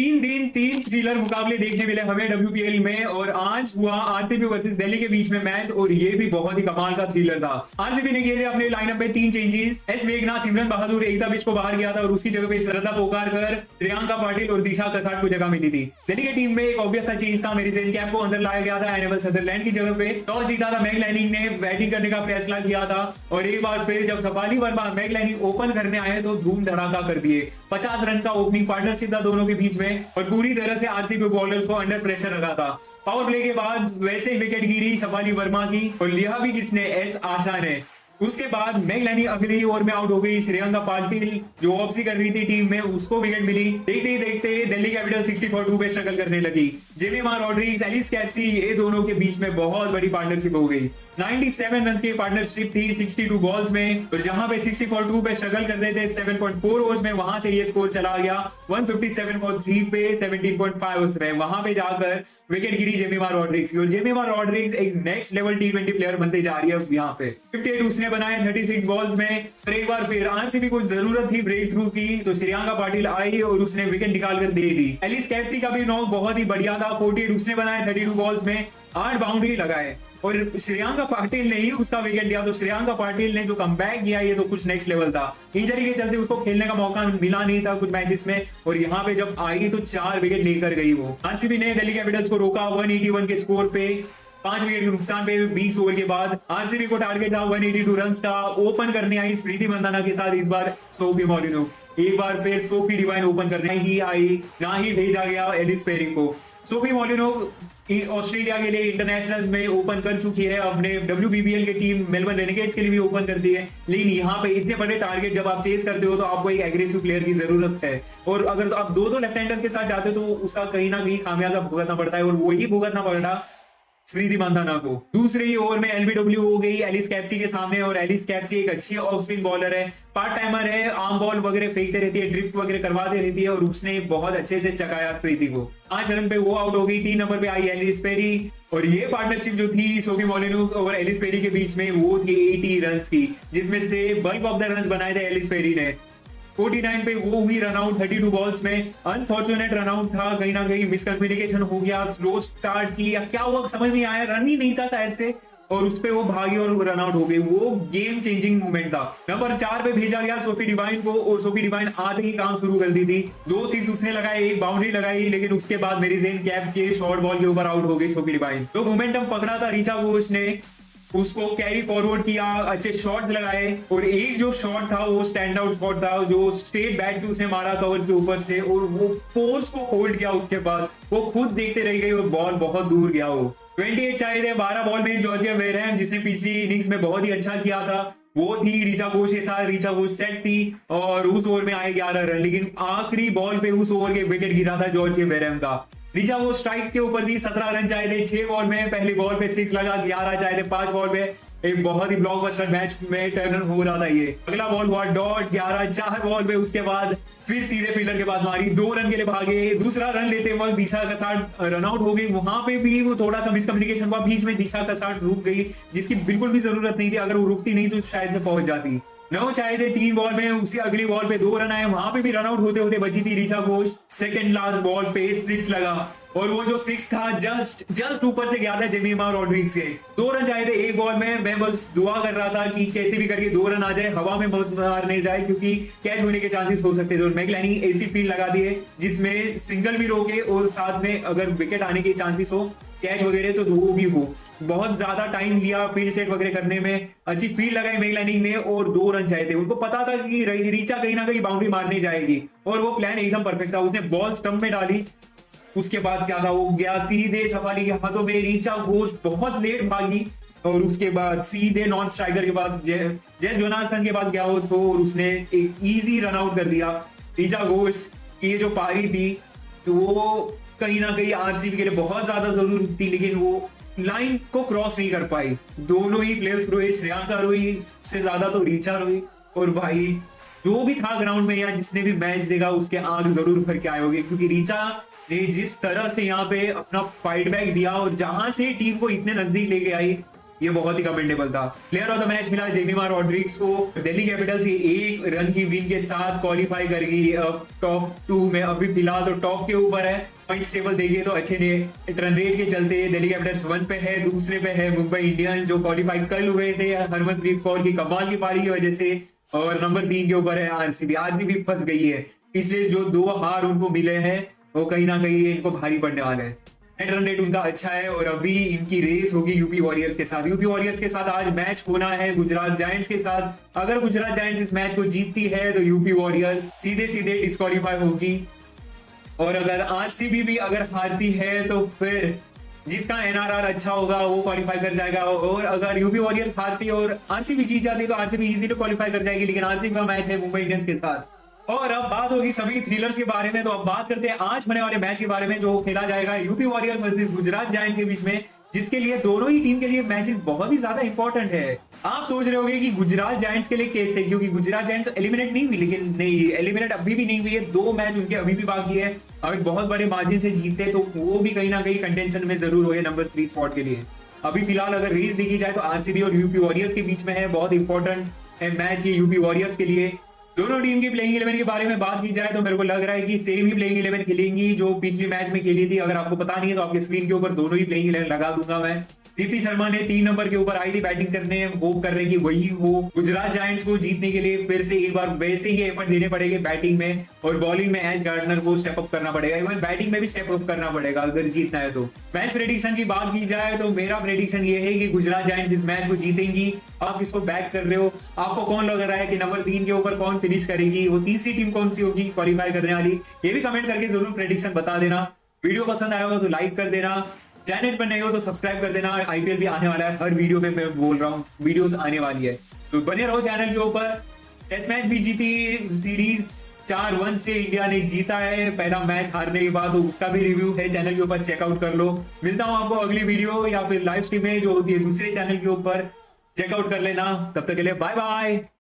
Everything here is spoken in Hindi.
तीन दिन तीन थ्रिलर मुकाबले देखने मिले हमें डब्ल्यूपीएल में। और आज हुआ आरसीबी वर्सेस दिल्ली के बीच में मैच, और ये भी बहुत ही कमाल का थ्रिलर था। आरसीबी ने किए थे अपने लाइनअप में तीन चेंजेस। एस वेगना, सिमरन बहादुर, एकता बिष्ट को बाहर किया था और उसकी जगह पे श्रद्धा पोकारकर, प्रियंका पाटिल और दिशा कसाट को जगह मिली थी। दिल्ली की टीम में एक ऑब्वियस सा चेंज था, मेरिसेन कैप को अंदर लाया गया था एनेबल सदरलैंड की जगह पे। टॉस जीता था मैगलाइनिंग ने, बैटिंग करने का फैसला किया था। और एक बार फिर जब सफाली वर्मा मैगलाइनिंग ओपन करने आए तो धूम धड़ाका कर दिए। 50 रन का ओपनिंग पार्टनरशिप था दोनों के बीच में, और पूरी तरह से आरसीबी बॉलर्स को अंडर प्रेशर रखा था। पावर प्ले के बाद वैसे ही विकेट गिरी सफाली वर्मा की, और लिया भी किसने, एस आशा ने। उसके बाद मैगलानी अगली ओवर में आउट हो गई। श्रेयंका पाटिल जो वापसी कर रही थी टीम में, उसको विकेट मिली। देखते ही देखते दिल्ली कैपिटल 60 फॉर 2 पे स्ट्रगल करने लगी। जेमिमा रॉड्रिग्स, एलिस कैप्सी, ये दोनों के बीच में बहुत बड़ी पार्टनरशिप हो गई। 97 रन की पार्टनरशिप थी 62 बॉल्स में, और जहां पे 60 फॉर 2 पे स्ट्रगल कर रहे थे 7.4 ओवर्स में, वहां से ये स्कोर चला गया 157 फॉर 3 पे 17.5 ओवर्स में। वहां पे जाकर विकेट गिरी जेमिमा रॉड्रिग्स की, और जेमिमा रॉड्रिग्स एक नेक्स्ट लेवल T20 प्लेयर बनते जा रही है यहाँ पे। 58 उसने बनाए 36 बॉल्स में। और एक बार फिर आरसीबी को जरूरत थी ब्रेक थ्रू की, तो श्रेयांका पाटिल आई और उसने विकेट निकाल कर दे दी। एलिस कैप्सी का भी नॉक बहुत ही बढ़िया था। 48 उसने बनाए 32 बॉल्स में, 8 बाउंड्री लगाए, और श्रेयांका पाटिल ने ही उसका विकेट लिया। तो श्रेयांका पाटिल ने जो कमबैक किया, ये तो कुछ नेक्स्ट लेवल था। इंजरी के चलते उसको खेलने का मौका मिला नहीं था कुछ मैचेस में, और यहाँ पे जब आई तो 4 विकेट लेकर गई वो। आरसीबी ने दिल्ली कैपिटल्स को रोका 181 के स्कोर पे, 5 विकेट के नुकसान पे 20 ओवर के बाद। आरसीबी को टारगेट था 182 रन का। ओपन करने आई स्मृति मंदाना के साथ इस बार सोफी मॉलिनो। एक बार फिर सोफी डिवाइन ओपन करने ही आई, ना ही भेजा गया एलिस पेरिंग को। सोफी मॉलिनो ऑस्ट्रेलिया के लिए इंटरनेशनल्स में ओपन कर चुकी है, अपने WBBL के टीम मेलबर्न रेनेगेड्स के लिए भी ओपन करती है। लेकिन यहाँ पे इतने बड़े टारगेट जब आप चेस करते हो तो आपको एक एग्रेसिव प्लेयर की जरूरत है, और अगर तो आप दो लेफ्ट हैंडर के साथ जाते हो तो उसका कहीं ना कहीं खामियाजा भुगतना पड़ता है, और वही भुगतना पड़ा स्मृति मंदाना को। दूसरे ही ओवर में एलबीडब्ल्यू हो गई एलिस कैप्सी के सामने, और एलिस कैप्सी एक अच्छी ऑफ स्पिन बॉलर है, पार्ट टाइमर है, आर्म बॉल वगैरह फेंकते रहती है, ड्रिफ्ट वगैरह करवाते रहती है, और उसने बहुत अच्छे से चकाया स्मृति को। 5 रन पे वो आउट हो गई। 3 नंबर पे आई एलिस पेरी, और ये पार्टनरशिप जो थी सोफी मॉलिनो और एलिस पेरी के बीच में, वो थी 80 रन की, जिसमें से बल्क ऑफ द रन बनाए थे एलिस पेरी ने। 49 पे वो हुई रनआउट 32 बॉल्स में। अनफॉर्चुनेट रनआउट था, कहीं ना कहीं मिसकम्युनिकेशन हो गया, स्लो स्टार्ट की या क्या हुआ समझ नहीं आया, रन ही नहीं था शायद से, और उस पे वो भागी और रनआउट हो गई। वो गेम चेंजिंग मूवमेंट था। नंबर 4 पे भेजा गया सोफी डिवाइन को, और सोफी डिवाइन आते ही काम शुरू कर दी थी। 2 सिक्स उसने लगाए, 1 बाउंड्री लगाई, लेकिन उसके बाद मेरिसेन कैप के शॉर्ट बॉल के ऊपर आउट हो गई सोफी डिवाइन। तो मोमेंटम पकड़ा था ऋचा घोष ने, उसको कैरी फॉरवर्ड किया, अच्छे शॉट्स लगाए, और एक जो शॉट था वो स्टैंड आउट शॉट था, जो स्ट्रेट बैक से उसने मारा कवर्स के ऊपर से, और वो पोज को होल्ड किया। उसके बाद वो खुद देखते रह गई और बॉल बहुत दूर गया। वो 28 चाहिए थे 12 बॉल में। जॉर्जिया वेरहैम जिसने पिछली इनिंग्स में बहुत ही अच्छा किया था, वो थी ऋचा घोष के साथ। ऋचा घोष सेट थी और उस ओवर में आए 11 रन, लेकिन आखिरी बॉल पे उस ओवर के विकेट गिरा था जॉर्जिया वेरहैम का। ऋचा वो स्ट्राइक के ऊपर थी। 17 रन चाहिए थे 6 बॉल में। पहली बॉल पे 6 लगा, 11 चाहिए थे 5 बॉल में। एक बहुत ही ब्लॉकबस्टर मैच में टर्न हो रहा था ये। अगला बॉल हुआ डॉट 11 4 बॉल में। उसके बाद फिर सीधे फील्डर के पास मारी, 2 रन के लिए भागे। दूसरा रन लेते वक्त दिशा कसाट रन आउट हो गई। वहां पे भी वो थोड़ा सा मिसकम्युनिकेशन हुआ, बीच में दिशा कसाट रुक गई, जिसकी बिल्कुल भी जरूरत नहीं थी। अगर वो रुकती नहीं तो शायद से पहुंच जाती। 9 चाहिए थे 3 बॉल में। उसकी अगली बॉल पे 2 रन आए, वहां पे भी रन आउट होते होते बची थी Richa Ghosh. Second last ball पे 6 लगा, और वो जो 6 था जस्ट ऊपर से गया था जेमिमा रॉड्रिग्स के। 2 रन चाहिए थे 1 बॉल में। मैं बस दुआ कर रहा था कि कैसे भी करके 2 रन आ जाए, हवा में मारने जाए, क्योंकि कैच होने के चांसेस हो सकते थे। और मैगलानी ऐसी फील्ड लगा दी है जिसमें सिंगल भी रोके और साथ में अगर विकेट आने के चांसेस हो, कैच वगैरह तो वो भी हो। बहुत ज्यादा टाइम लिया फील्ड सेट वगैरह करने में। अच्छी फील्ड लगाई मैगलानी ने, और 2 रन चाहिए थे। उनको पता था कि ऋचा कहीं ना कहीं बाउंड्री मारने जाएगी, और वो प्लान एकदम परफेक्ट था। उसने बॉल स्टंप में डाली। उसके बाद क्या था, वो गया सीधे सफाली के हाथों में। ऋचा घोष बहुत लेट भागी, और उसके बाद सीधे नॉन स्ट्राइकर के पास जेस जोनासन के पास गया हो, तो उसने एक इजी रन आउट कर दिया। ऋचा घोष की ये जो पारी थी, तो वो कहीं ना कहीं आरसीबी के लिए बहुत ज्यादा जरूरी थी, लेकिन वो लाइन को क्रॉस नहीं कर पाई। दोनों ही प्लेयर्स रोए, श्रेयांका रोई, से ज्यादा तो ऋचा रोई। और भाई जो भी था ग्राउंड में या जिसने भी मैच देखा, उसके आंख जरूर भर के आए होंगे, क्योंकि ऋचा ने जिस तरह से यहाँ पे अपना फाइट बैक दिया और जहां से टीम को इतने नजदीक लेके आई, ये बहुत ही कमेंडेबल था। प्लेयर ऑफ द मैच मिला जेमिमा रॉड्रिग्स को। दिल्ली कैपिटल्स ये 1 रन की विन के साथ क्वालिफाई कर गई अब टॉप 2 में। अभी फिलहाल तो टॉप के ऊपर है, पॉइंट्स टेबल देखिए तो अच्छे नहीं, रन रेट के चलते दिल्ली कैपिटल्स 1 पे है, दूसरे पे है मुंबई इंडियंस जो क्वालिफाई कल हुए थे हरमनप्रीत कौर की कमाल की पारी की वजह से, और नंबर 3 के ऊपर है आरसीबी। आरसीबी फंस गई है, पिछले जो 2 हार उनको मिले हैं वो कहीं ना कहीं इनको भारी पड़ने वाले हैं। नेट रन रेट उनका अच्छा है और अभी इनकी रेस होगी यूपी वॉरियर्स के साथ। यूपी वॉरियर्स के साथ आज मैच होना है गुजरात जायंट्स के साथ। अगर गुजरात जायंट्स इस मैच को जीतती है तो यूपी वॉरियर्स सीधे सीधे डिस्क्वालीफाई होगी, और अगर आरसीबी भी अगर हारती है तो फिर जिसका एनआरआर अच्छा होगा वो क्वालिफाई कर जाएगा। और अगर यूपी वॉरियर्स हारती है और आरसीबी जीत जाती है तो आरसीबी इजीली क्वालिफाई कर जाएगी, लेकिन आरसीबी का मैच है मुंबई इंडियंस के साथ। और अब बात होगी सभी थ्रिलर्स के बारे में, तो अब बात करते हैं आज होने वाले मैच के बारे में जो खेला जाएगा UP warriors versus Gujarat giants के बीच में, जिसके लिए दोनों ही टीम के लिए मैचेस बहुत ही ज्यादा इंपॉर्टेंट है। आप सोच रहे होंगे कि गुजरात जायंट्स के लिए कैसे, क्योंकि गुजरात जायंट्स एलिमिनेट नहीं हुई, लेकिन नहीं, एलिमिनेट अभी भी नहीं हुई है। 2 मैच उनके अभी भी बाकी है, अगर बहुत बड़े मार्जिन से जीतते तो वो भी कहीं ना कहीं कंटेंशन में जरूर हो नंबर 3 स्पॉट के लिए। अभी फिलहाल अगर रेस देखी जाए तो आरसीबी और यूपी वॉरियर्स के बीच में है, बहुत इंपॉर्टेंट है मैच ये यूपी वॉरियर्स के लिए। दोनों टीम की प्लेइंग 11 के बारे में बात की जाए तो मेरे को लग रहा है कि सेम ही प्लेइंग 11 खेलेंगी जो पिछले मैच में खेली थी। अगर आपको पता नहीं है तो आपके स्क्रीन के ऊपर दोनों ही प्लेइंग 11 लगा दूंगा मैं। दीप्ति शर्मा ने 3 नंबर के ऊपर आई थी बैटिंग करने, होप कर रहे कि वही हो। गुजरात जायंट्स को जीतने के लिए फिर से एक बार वैसे ही एफर्ट देने पड़ेंगे बैटिंग में, और बॉलिंग में एश गार्डनर को स्टेप अप करना पड़ेगा, इवन बैटिंग में भी स्टेप अप करना पड़ेगा अगर जीतना है तो। मैच प्रेडिक्शन की बात की जाए तो मेरा प्रेडिक्शन ये है कि गुजरात जायंट्स इस मैच को जीतेंगी। आप किसको बैक कर रहे हो, आपको कौन लग रहा है कि नंबर 3 के ऊपर कौन फिनिश करेगी, वो तीसरी टीम कौन सी होगी क्वालिफाई करने वाली, ये भी कमेंट करके जरूर प्रेडिक्शन बता देना। वीडियो पसंद आया हो तो लाइक कर देना, चैनल पर नए हो तो सब्सक्राइब कर देना। आईपीएल भी आने वाला है, हर वीडियो में मैं बोल रहा हूँ वीडियोस आने वाली है, तो बने रहो चैनल के ऊपर। टेस्ट मैच भी जीती सीरीज 4-1 से इंडिया ने जीता है पहला मैच हारने के बाद, तो उसका भी रिव्यू है चैनल के ऊपर, चेकआउट कर लो। मिलता हूँ आपको अगली वीडियो या फिर लाइव स्ट्रीम में जो होती है दूसरे चैनल के ऊपर, चेकआउट कर लेना। तब तक के लिए बाय बाय।